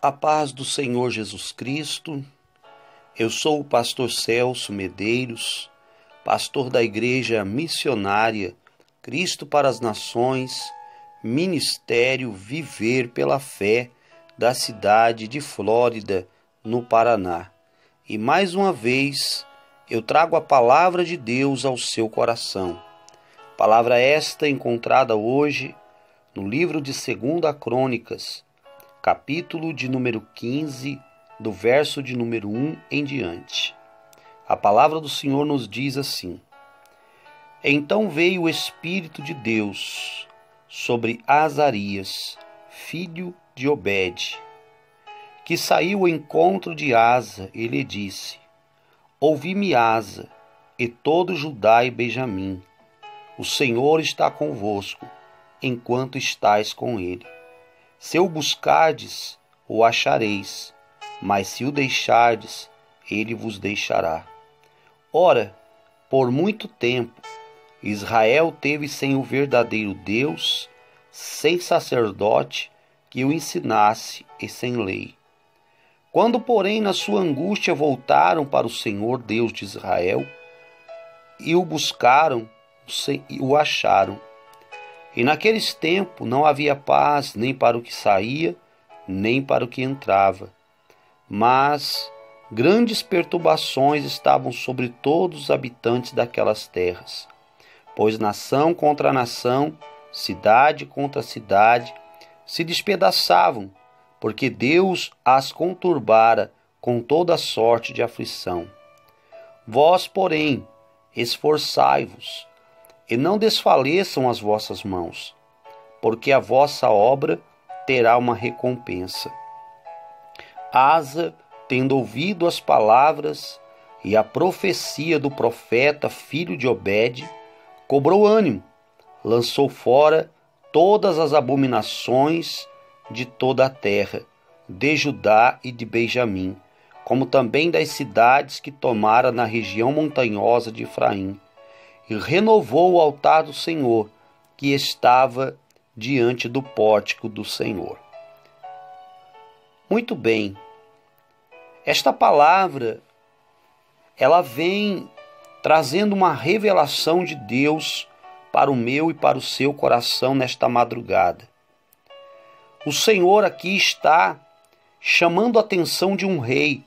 A paz do Senhor Jesus Cristo. Eu sou o pastor Celso Medeiros, pastor da Igreja Missionária Cristo para as Nações, Ministério Viver pela Fé da cidade de Flórida, no Paraná. E mais uma vez eu trago a palavra de Deus ao seu coração. Palavra esta encontrada hoje no livro de 2 Crônicas, capítulo de número 15, do verso de número 1 em diante. A palavra do Senhor nos diz assim: Então veio o Espírito de Deus sobre Azarias, filho de Obed, que saiu ao encontro de Asa e lhe disse: Ouvi-me, Asa, e todo Judá e Benjamim, o Senhor está convosco, enquanto estáis com ele. Se o buscardes, o achareis, mas se o deixardes, ele vos deixará. Ora, por muito tempo, Israel teve sem o verdadeiro Deus, sem sacerdote que o ensinasse e sem lei. Quando, porém, na sua angústia voltaram para o Senhor Deus de Israel, e o buscaram, e o acharam. E naqueles tempos não havia paz nem para o que saía, nem para o que entrava. Mas grandes perturbações estavam sobre todos os habitantes daquelas terras. Pois nação contra nação, cidade contra cidade, se despedaçavam, porque Deus as conturbara com toda sorte de aflição. Vós, porém, esforçai-vos, e não desfaleçam as vossas mãos, porque a vossa obra terá uma recompensa. Asa, tendo ouvido as palavras e a profecia do profeta, filho de Obed, cobrou ânimo, lançou fora todas as abominações de toda a terra, de Judá e de Benjamim, como também das cidades que tomara na região montanhosa de Efraim, e renovou o altar do Senhor, que estava diante do pórtico do Senhor. Muito bem, esta palavra, ela vem trazendo uma revelação de Deus para o meu e para o seu coração nesta madrugada. O Senhor aqui está chamando a atenção de um rei,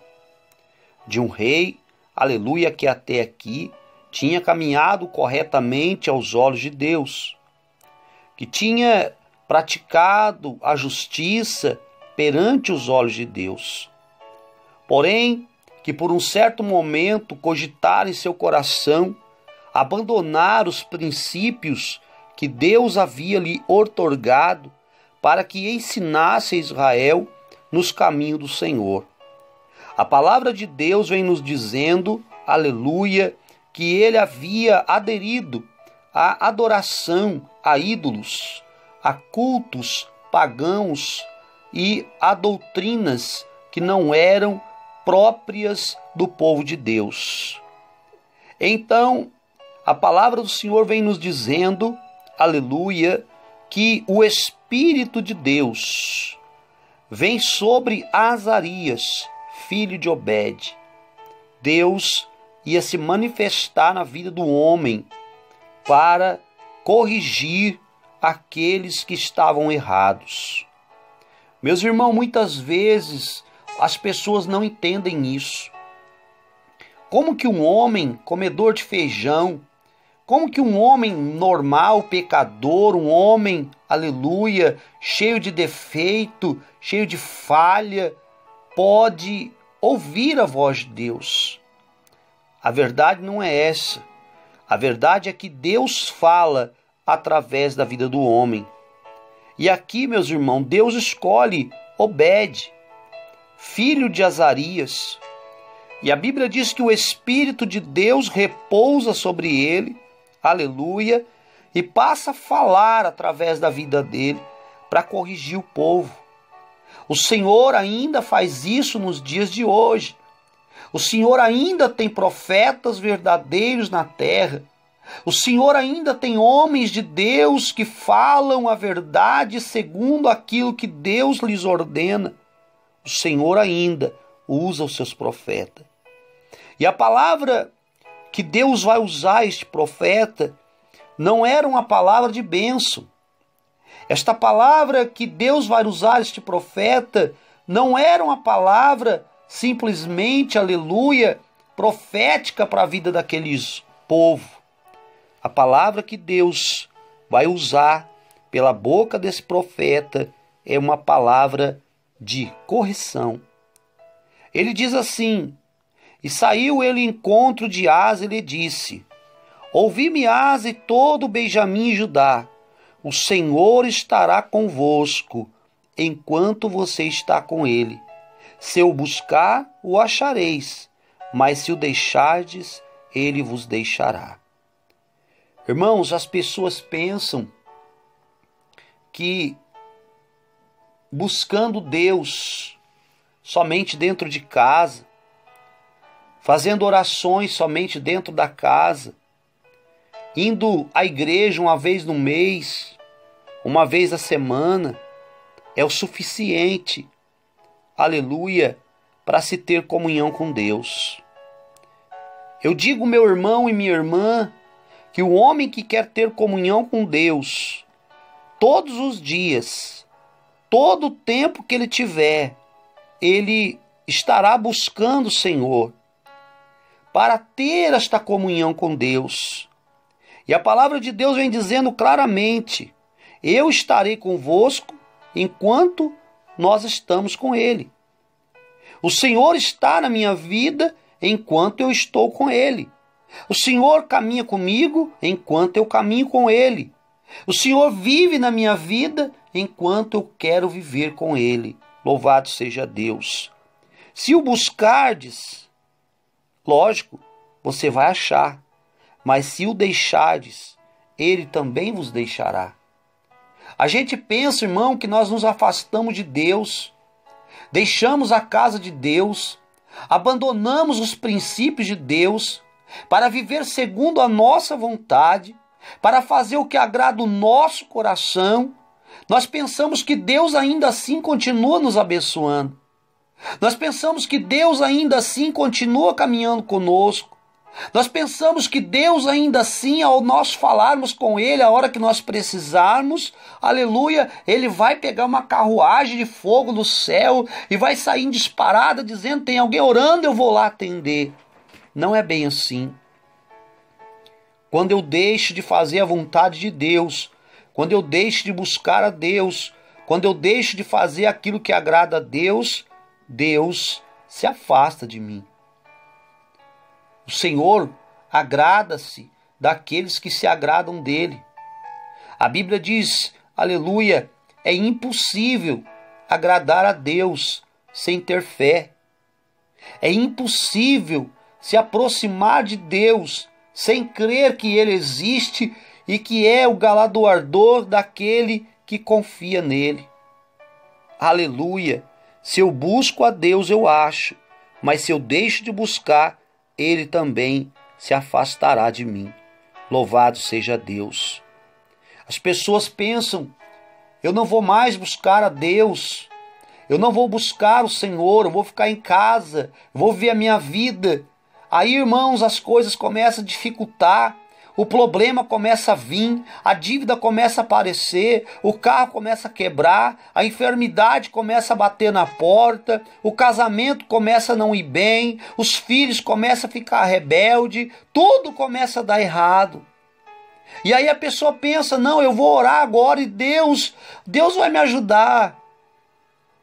aleluia, que até aqui tinha caminhado corretamente aos olhos de Deus, que tinha praticado a justiça perante os olhos de Deus. Porém, que por um certo momento cogitara em seu coração abandonar os princípios que Deus havia lhe outorgado para que ensinasse a Israel nos caminhos do Senhor. A palavra de Deus vem nos dizendo, aleluia, que ele havia aderido à adoração a ídolos, a cultos pagãos e a doutrinas que não eram próprias do povo de Deus. Então, a palavra do Senhor vem nos dizendo, aleluia, que o Espírito de Deus vem sobre Azarias, filho de Obed. Deus ia se manifestar na vida do homem para corrigir aqueles que estavam errados. Meus irmãos, muitas vezes as pessoas não entendem isso. Como que um homem comedor de feijão, como que um homem normal, pecador, um homem, aleluia, cheio de defeito, cheio de falha, pode ouvir a voz de Deus? A verdade não é essa. A verdade é que Deus fala através da vida do homem. E aqui, meus irmãos, Deus escolhe Obed, filho de Azarias. E a Bíblia diz que o Espírito de Deus repousa sobre ele, aleluia, e passa a falar através da vida dele para corrigir o povo. O Senhor ainda faz isso nos dias de hoje. O Senhor ainda tem profetas verdadeiros na terra. O Senhor ainda tem homens de Deus que falam a verdade segundo aquilo que Deus lhes ordena. o Senhor ainda usa os seus profetas. E a palavra que Deus vai usar este profeta não era uma palavra de bênção. Esta palavra que Deus vai usar este profeta não era uma palavra simplesmente, aleluia, profética para a vida daqueles povo. A palavra que Deus vai usar pela boca desse profeta é uma palavra de correção. Ele diz assim: e saiu ele em encontro de Asa e lhe disse: ouvi-me, Asa, e todo Benjamim e Judá, o Senhor estará convosco enquanto você está com ele. Se o buscar, o achareis, mas se o deixardes, ele vos deixará. Irmãos, as pessoas pensam que buscando Deus somente dentro de casa, fazendo orações somente dentro da casa, indo à igreja uma vez no mês, uma vez a semana, é o suficiente, aleluia, para se ter comunhão com Deus. Eu digo, meu irmão e minha irmã, que o homem que quer ter comunhão com Deus, todos os dias, todo o tempo que ele tiver, ele estará buscando o Senhor para ter esta comunhão com Deus. E a palavra de Deus vem dizendo claramente: eu estarei convosco enquanto nós estamos com Ele. O Senhor está na minha vida enquanto eu estou com Ele. O Senhor caminha comigo enquanto eu caminho com Ele. O Senhor vive na minha vida enquanto eu quero viver com Ele. Louvado seja Deus. Se o buscardes, lógico, você vai achar. Mas se o deixardes, Ele também vos deixará. A gente pensa, irmão, que nós nos afastamos de Deus, deixamos a casa de Deus, abandonamos os princípios de Deus para viver segundo a nossa vontade, para fazer o que agrada o nosso coração. Nós pensamos que Deus ainda assim continua nos abençoando. Nós pensamos que Deus ainda assim continua caminhando conosco. Nós pensamos que Deus ainda assim, ao nós falarmos com Ele, a hora que nós precisarmos, aleluia, Ele vai pegar uma carruagem de fogo do céu e vai sair em disparada dizendo: tem alguém orando, eu vou lá atender. Não é bem assim. Quando eu deixo de fazer a vontade de Deus, quando eu deixo de buscar a Deus, quando eu deixo de fazer aquilo que agrada a Deus, Deus se afasta de mim. O Senhor agrada-se daqueles que se agradam dele. A Bíblia diz, aleluia, é impossível agradar a Deus sem ter fé. É impossível se aproximar de Deus sem crer que Ele existe e que é o galardoador daquele que confia nele. Aleluia! Se eu busco a Deus, eu acho, mas se eu deixo de buscar, Ele também se afastará de mim. Louvado seja Deus. As pessoas pensam: eu não vou mais buscar a Deus, eu não vou buscar o Senhor, eu vou ficar em casa, vou viver a minha vida. Aí, irmãos, as coisas começam a dificultar, o problema começa a vir, a dívida começa a aparecer, o carro começa a quebrar, a enfermidade começa a bater na porta, o casamento começa a não ir bem, os filhos começam a ficar rebelde, tudo começa a dar errado. E aí a pessoa pensa: não, eu vou orar agora e Deus vai me ajudar.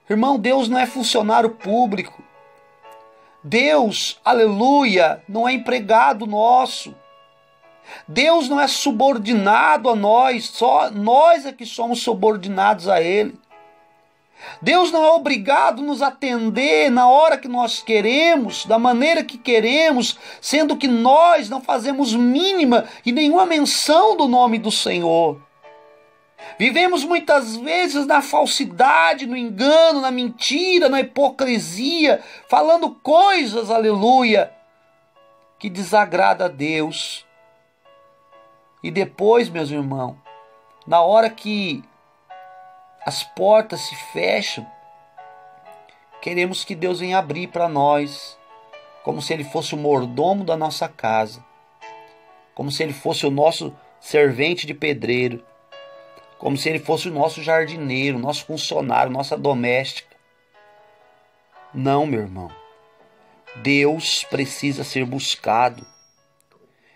Irmão, Deus não é funcionário público. Deus, aleluia, não é empregado nosso. Deus não é subordinado a nós, só nós é que somos subordinados a Ele. Deus não é obrigado a nos atender na hora que nós queremos, da maneira que queremos, sendo que nós não fazemos mínima e nenhuma menção do nome do Senhor. Vivemos muitas vezes na falsidade, no engano, na mentira, na hipocrisia, falando coisas, aleluia, que desagrada a Deus. E depois, meus irmãos, na hora que as portas se fecham queremos que Deus venha abrir para nós, como se Ele fosse o mordomo da nossa casa, como se Ele fosse o nosso servente de pedreiro, como se Ele fosse o nosso jardineiro, nosso funcionário, nossa doméstica. Não, meu irmão. Deus precisa ser buscado.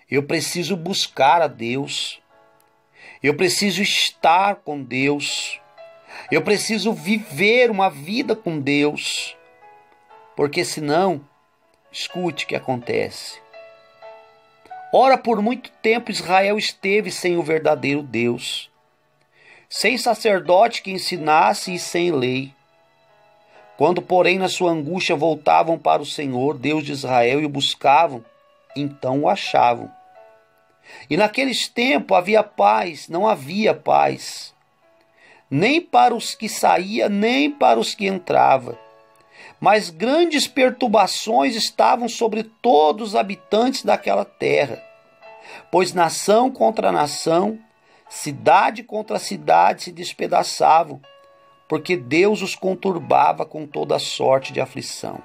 Eu preciso buscar a Deus. Eu preciso estar com Deus. Eu preciso viver uma vida com Deus. Porque senão, escute o que acontece. Ora, por muito tempo Israel esteve sem o verdadeiro Deus, sem sacerdote que ensinasse e sem lei. Quando, porém, na sua angústia voltavam para o Senhor, Deus de Israel, e o buscavam, então o achavam. E naqueles tempos havia paz, não havia paz, nem para os que saía, nem para os que entrava. Mas grandes perturbações estavam sobre todos os habitantes daquela terra, pois nação contra nação, cidade contra cidade se despedaçavam, porque Deus os conturbava com toda sorte de aflição.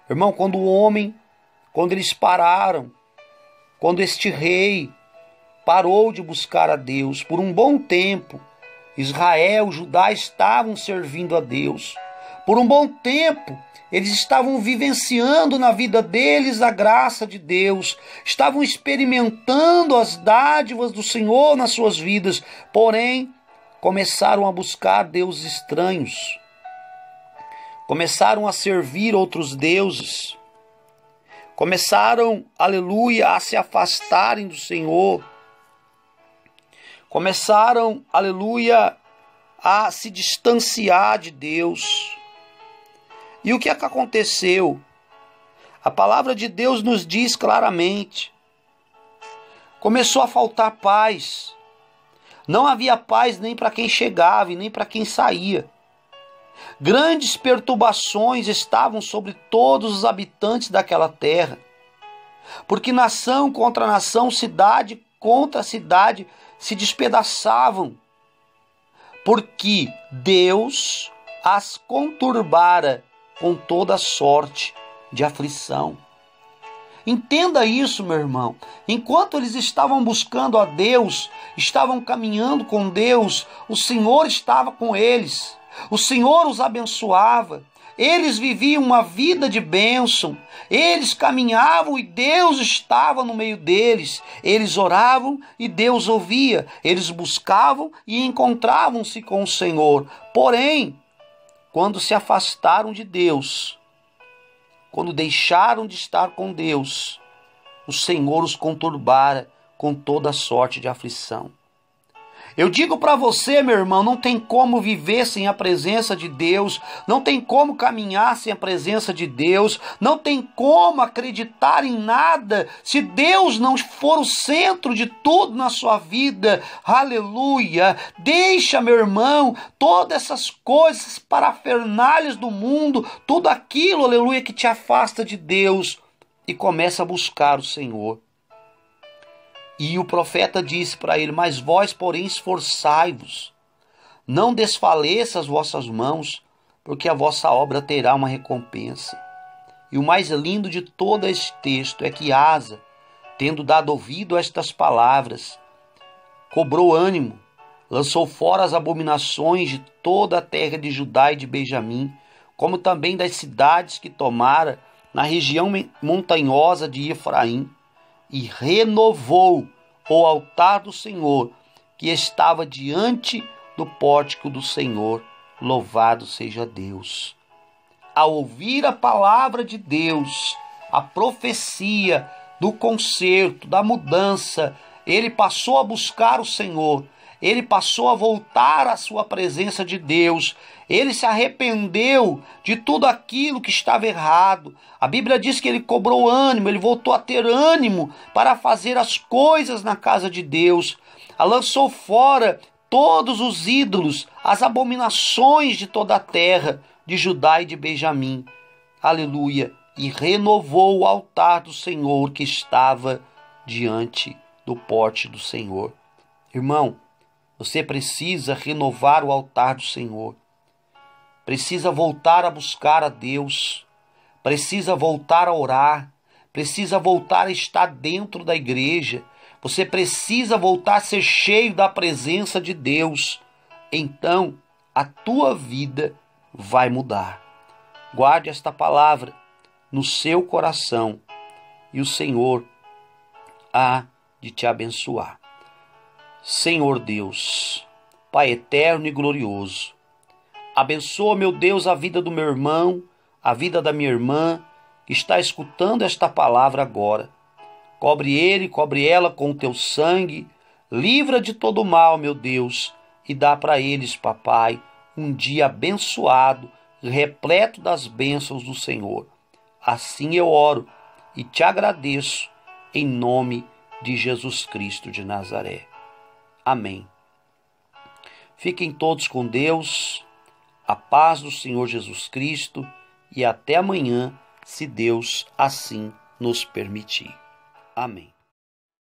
Irmão, quando eles pararam, quando este rei parou de buscar a Deus, por um bom tempo, Israel, Judá estavam servindo a Deus. Por um bom tempo, eles estavam vivenciando na vida deles a graça de Deus, estavam experimentando as dádivas do Senhor nas suas vidas, porém, começaram a buscar deuses estranhos, começaram a servir outros deuses, começaram, aleluia, a se afastarem do Senhor, começaram, aleluia, a se distanciar de Deus. E o que é que aconteceu? A palavra de Deus nos diz claramente, começou a faltar paz. Não havia paz nem para quem chegava e nem para quem saía. Grandes perturbações estavam sobre todos os habitantes daquela terra, porque nação contra nação, cidade contra cidade se despedaçavam, porque Deus as conturbara com toda sorte de aflição. Entenda isso, meu irmão. Enquanto eles estavam buscando a Deus, estavam caminhando com Deus, o Senhor estava com eles. O Senhor os abençoava. Eles viviam uma vida de bênção. Eles caminhavam e Deus estava no meio deles. Eles oravam e Deus ouvia. Eles buscavam e encontravam-se com o Senhor. Porém, quando se afastaram de Deus, quando deixaram de estar com Deus, o Senhor os conturbara com toda sorte de aflição. Eu digo para você, meu irmão, não tem como viver sem a presença de Deus, não tem como caminhar sem a presença de Deus, não tem como acreditar em nada se Deus não for o centro de tudo na sua vida. Aleluia! Deixa, meu irmão, todas essas coisas, parafernálias do mundo, tudo aquilo, aleluia, que te afasta de Deus, e começa a buscar o Senhor. E o profeta disse para ele, mas vós, porém, esforçai-vos, não desfaleça as vossas mãos, porque a vossa obra terá uma recompensa. E o mais lindo de todo este texto é que Asa, tendo dado ouvido a estas palavras, cobrou ânimo, lançou fora as abominações de toda a terra de Judá e de Benjamim, como também das cidades que tomara na região montanhosa de Efraim, e renovou o altar do Senhor, que estava diante do pórtico do Senhor. Louvado seja Deus. Ao ouvir a palavra de Deus, a profecia do conserto, da mudança, ele passou a buscar o Senhor, ele passou a voltar à sua presença de Deus, ele se arrependeu de tudo aquilo que estava errado. A Bíblia diz que ele cobrou ânimo, ele voltou a ter ânimo para fazer as coisas na casa de Deus. Lançou fora todos os ídolos, as abominações de toda a terra, de Judá e de Benjamim. Aleluia! E renovou o altar do Senhor que estava diante do pórtico do Senhor. Irmão, você precisa renovar o altar do Senhor. precisa voltar a buscar a Deus, precisa voltar a orar, precisa voltar a estar dentro da igreja, você precisa voltar a ser cheio da presença de Deus. Então, a tua vida vai mudar. Guarde esta palavra no seu coração e o Senhor há de te abençoar. Senhor Deus, Pai eterno e glorioso, abençoa, meu Deus, a vida do meu irmão, a vida da minha irmã, que está escutando esta palavra agora. Cobre ele, cobre ela com o teu sangue, livra de todo mal, meu Deus, e dá para eles, papai, um dia abençoado, repleto das bênçãos do Senhor. Assim eu oro e te agradeço, em nome de Jesus Cristo de Nazaré. Amém. Fiquem todos com Deus, a paz do Senhor Jesus Cristo, e até amanhã, se Deus assim nos permitir. Amém.